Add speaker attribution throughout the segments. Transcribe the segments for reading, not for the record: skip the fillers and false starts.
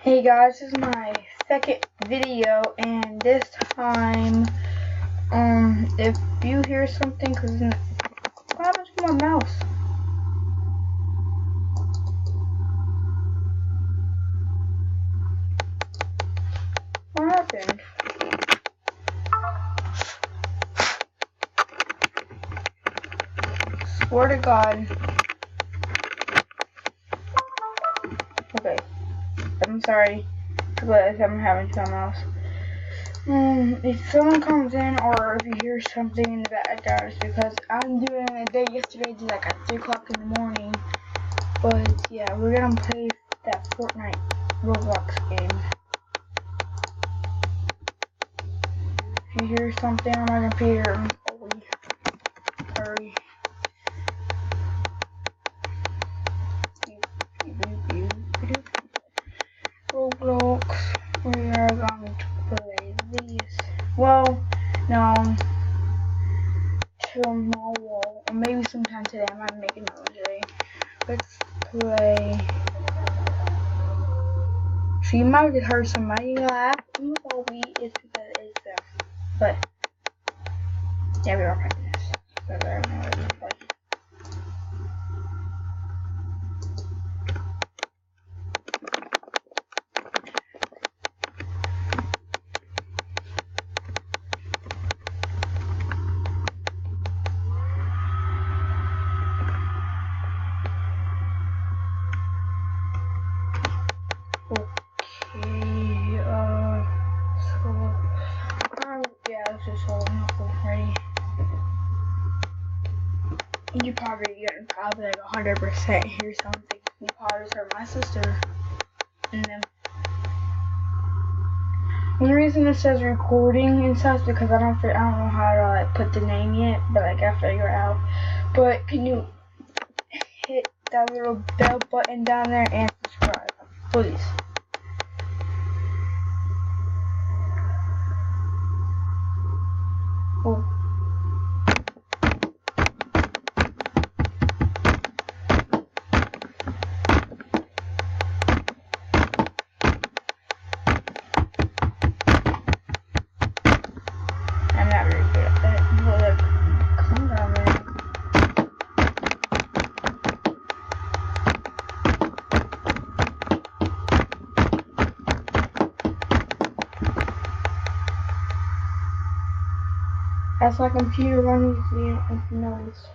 Speaker 1: Hey guys, this is my second video, and this time, if you hear something, what happened to my mouse? What happened? Swear to God. Okay, I'm sorry, but I'm having to my mouse. If someone comes in or if you hear something in the background, it's because I'm doing a day yesterday, like at 3 o'clock in the morning. But yeah, we're gonna play that Fortnite Roblox game. If you hear something on my computer, hurry. Roblox, we are going to play this. Well, no, tomorrow, or maybe sometime today. I might make another one today. Let's play. So you might have heard somebody laugh. Probably it's because it's but yeah, we are playing this. Because I don't know what to play. Yeah, let's just hold ready. You probably like 100% hear something. You probably just heard my sister and then. The reason it says recording and stuff is because I don't know how to like put the name yet, but like I figure it out. But can you hit that little bell button down there and subscribe, please? Oh. I'm not very good at that. Look, come down there. That's my computer running if you notice.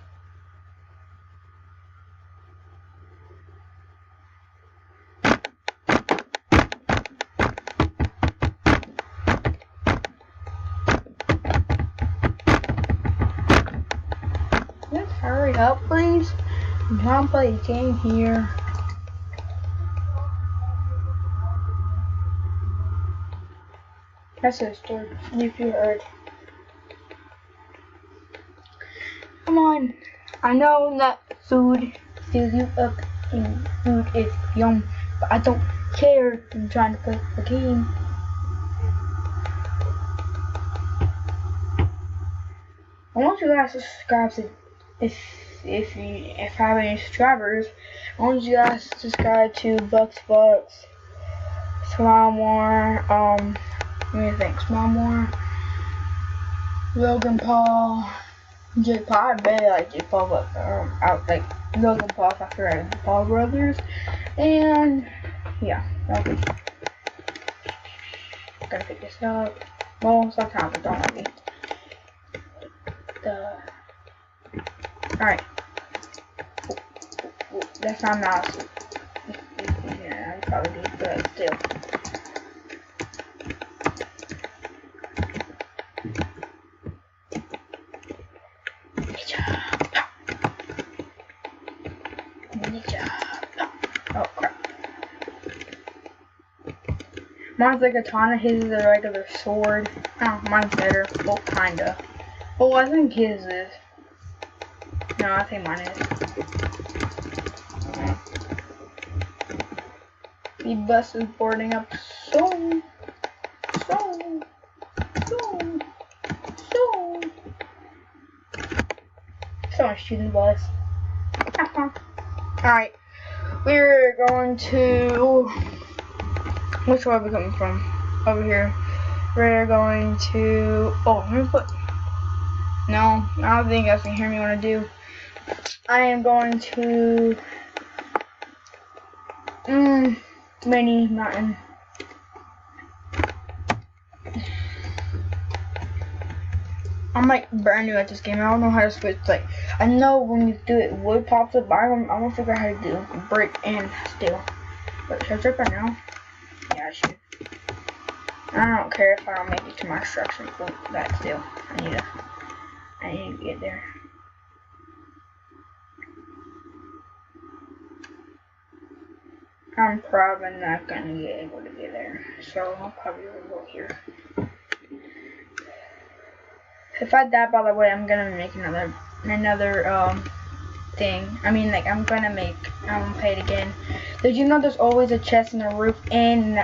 Speaker 1: Let's hurry up, please. I'm trying to play a game here. That's a story. If you heard. Come on. I know that food fills you up and food is yum, but I don't care. I'm trying to play the game. I want you guys to subscribe to if I have any subscribers. I want you guys to subscribe to Bucks, Smile More, let me think, Smile More, Logan Paul, Jake Paul. I bet like Jake Paul, but out like Logan Paul after the Paul brothers, and yeah, okay. Gotta pick this up. Well, sometimes it don't let me. Alright. That's not mouse. Yeah, I probably do, but still. Oh crap. Mine's like a katana, his is a regular sword. Oh, mine's better. Well, kinda. Oh, I think his is. No, I think mine is. The bus is boarding up soon. Someone's shooting the bus. Alright. We're going to Which way are we coming from? Over here. We're going to. Oh, let me put. No, I don't think you guys can hear me when I do. I am going to. Mini mountain. I'm like brand new at this game. I don't know how to switch. Like, I know when you do it, wood pops up, but I'm gonna figure out how to do brick and steel. But should I jump right now? Yeah, I should. I don't care if I don't make it to my extraction point. That still, I need to get there. I'm probably not gonna get able to get there, so I'll probably go here. If I die, by the way, I'm gonna make another thing. I mean, like, I'm gonna pay it again. Did you know there's always a chest in the roof and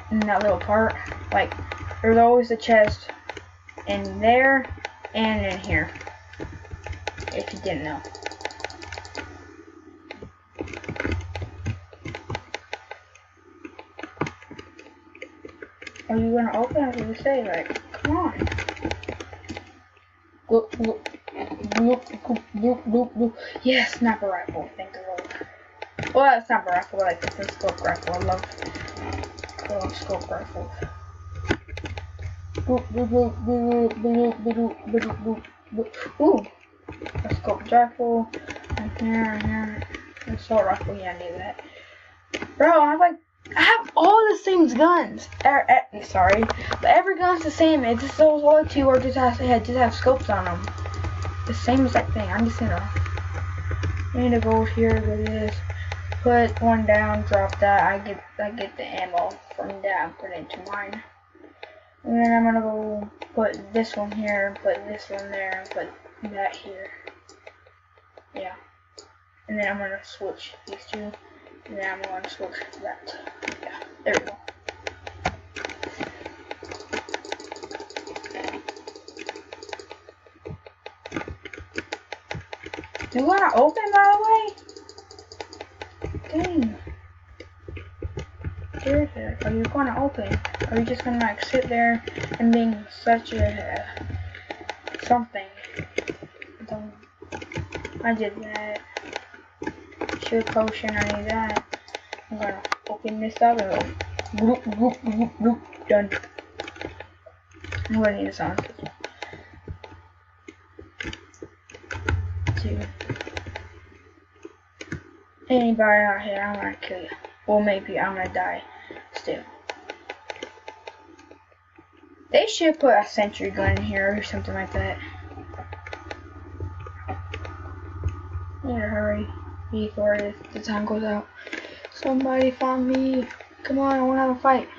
Speaker 1: in that little part? Like, there's always a chest in there and in here. If you didn't know. Are you gonna open it? What do you say? Like, come on. Yes, sniper rifle. Thank the Lord. Well, that's sniper rifle. I like the scope rifle. I love scope rifles. Ooh, a scope rifle. And here. Assault rifle. Yeah, I knew that. Bro, I have all the same guns. Sorry, but every gun's the same. It's just those other two or just have scopes on them. The same exact thing. I'm just gonna. I need to go here with this. Put one down. Drop that. I get the ammo from that and put it into mine. And then I'm gonna go put this one here. Put this one there. And put that here. Yeah. And then I'm gonna switch these two. And then I'm going to switch to that. Yeah, there we go. You want to open, by the way? Dang. Seriously, are you going to open? Or are you just going to like sit there and being such a something? I did that. Shield potion, I need that. I'm gonna open this up and go bloop, done. I'm gonna need a sound. 2. Anybody out here, I'm gonna kill you. Or maybe I'm gonna die still. They should put a sentry gun in here or something like that. I need to hurry before the time goes out. Somebody find me. Come on, I wanna have a fight.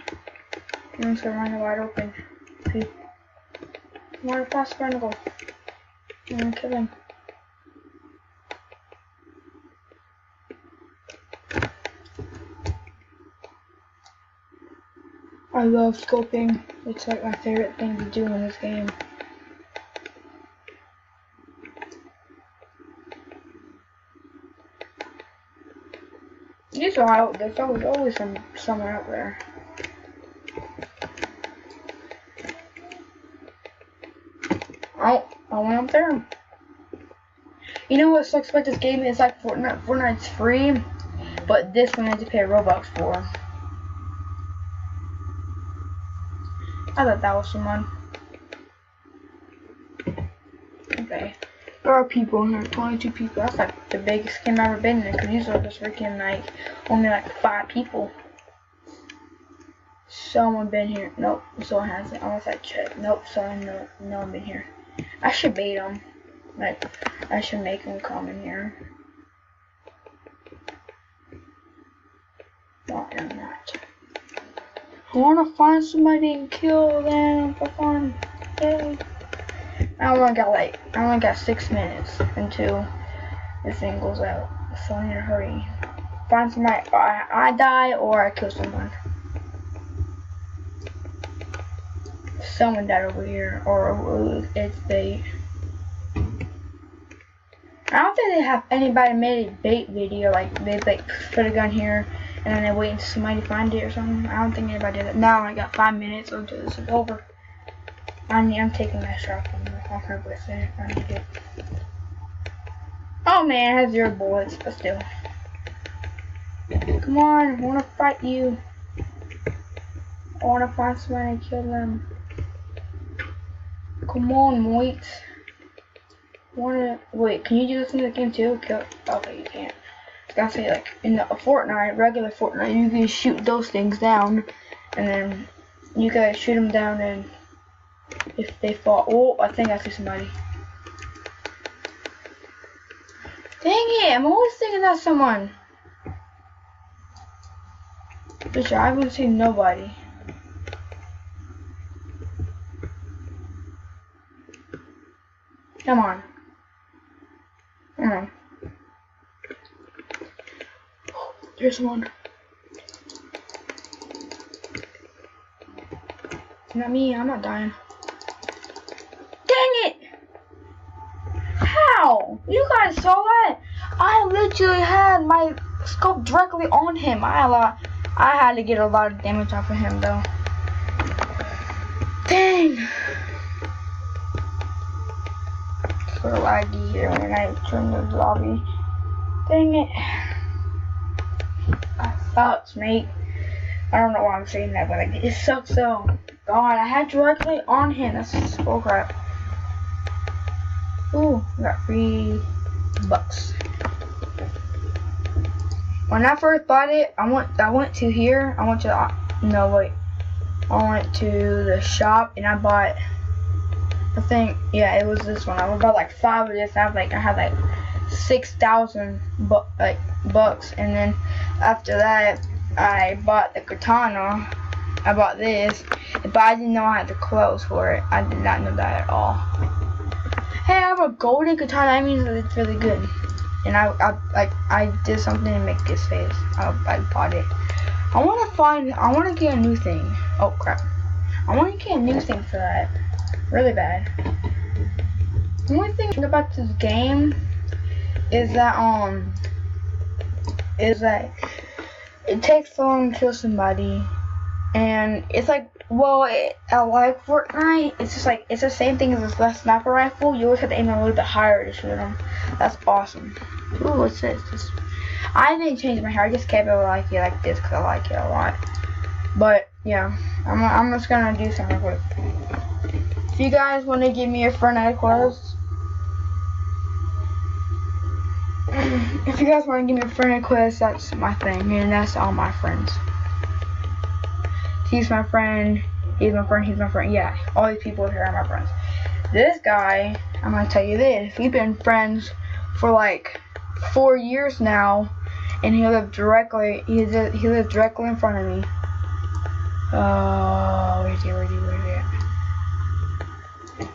Speaker 1: I'm just gonna run it wide open. See? Come on, fast barnacle. I'm gonna kill him. I love scoping. It's like my favorite thing to do in this game. There's always someone out there. Oh, I went up there. You know what sucks about this game is like Fortnite's free, but this one I had to pay Robux for. I thought that was someone. Okay. There are people in here, 22 people. That's like the biggest game I've ever been in, because usually there's freaking like only like 5 people. Someone been here. Nope, someone hasn't. Unless I check. Nope, no one been here. I should bait them. Like, I should make them come in here. No, I'm not. I wanna find somebody and kill them for fun. Yay. I only got 6 minutes until this thing goes out. So I need to hurry. Find somebody. I die or I kill someone. Someone died over here, or it's bait. I don't think they have anybody made a bait video like they like put a gun here and then I wait until somebody find it or something. I don't think anybody did that. Now I got 5 minutes until this is over. I'm taking that shot from on purpose. I need it. Oh man, it has 0 bullets, but still. Come on, I wanna fight you. I wanna find somebody and kill them. Come on, mates. Wait, can you do this in the game too? Okay, you can't. I was gonna say, like, in the Fortnite, regular Fortnite, you can shoot those things down, and then you guys shoot them down, and if they fall, oh, I think I see somebody. Dang it, I'm always thinking that's someone. Bitch, I haven't seen nobody. Come on. Come on. There's one. Not me, I'm not dying. Dang it! How? You guys saw that? I literally had my scope directly on him. I had to get a lot of damage off of him though. Dang! So laggy here when I turn the lobby. Dang it. That sucks, mate. I don't know why I'm saying that, but like, it sucks though. God, I had directly on him. That's just bullcrap. Ooh, I got $3. When I first bought it, I went to here. I went to I went to the shop and I bought. I think, yeah, it was this one. I bought like 5 of this. I had like 6,000 bucks, and then after that, I bought the katana. I bought this, but I didn't know I had the clothes for it. I did not know that at all. Hey, I have a golden katana. That means that it's really good. And I did something to make this face. I bought it. I want to get a new thing. Oh crap! I want to get a new thing for that. Really bad. The only thing about this game is that it takes so long to kill somebody, and it's like, well, I like Fortnite. It's just like it's the same thing as the sniper rifle. You always have to aim a little bit higher to shoot them. That's awesome. Ooh, what's this? I didn't change my hair. I just kept it like this because I like it a lot. But yeah, I'm just gonna do something quick. If you guys want to give me a friend request, if you guys want to give me a friend request, that's my thing, and that's all my friends. He's my friend. He's my friend. He's my friend. Yeah, all these people here are my friends. This guy, I'm gonna tell you this. We've been friends for like 4 years now, and he lived directly. He lived directly in front of me. Oh, where's he at?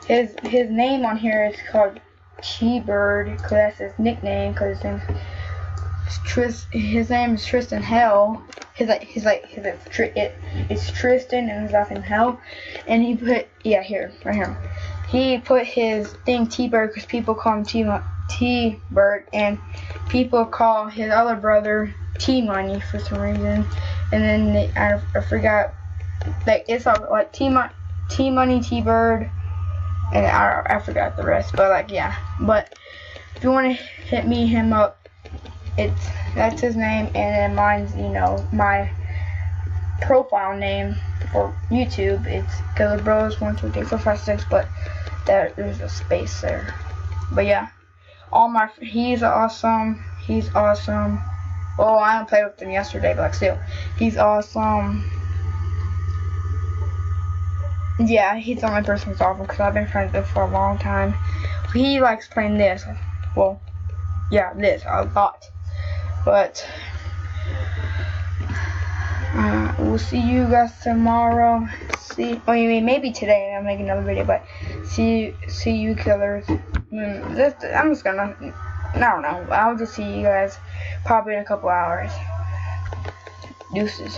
Speaker 1: His name on here is called T-Bird, cause that's his nickname. Cause his name is Tristan Hell. It's Tristan and his last name Hell. And he put right here. He put his thing T-Bird because people call him T-Bird, and people call his other brother T-Money for some reason. And then I forgot, like it's all like T-Money, T-Bird. And I forgot the rest, but like yeah. But if you want to hit him up, that's his name, and then mine's my profile name for YouTube. It's Killer Bros 1 2 3 4 5 6, but there's a space there. But yeah, he's awesome. He's awesome. Well, I didn't play with him yesterday, but like still, he's awesome. Yeah, he's the only person who's awful because I've been friends with him for a long time. He likes playing this. Well, yeah, this a lot. But we'll see you guys tomorrow. Maybe today I'll make another video. But see you killers. I'm just gonna. I don't know. I'll just see you guys probably in a couple hours. Deuces.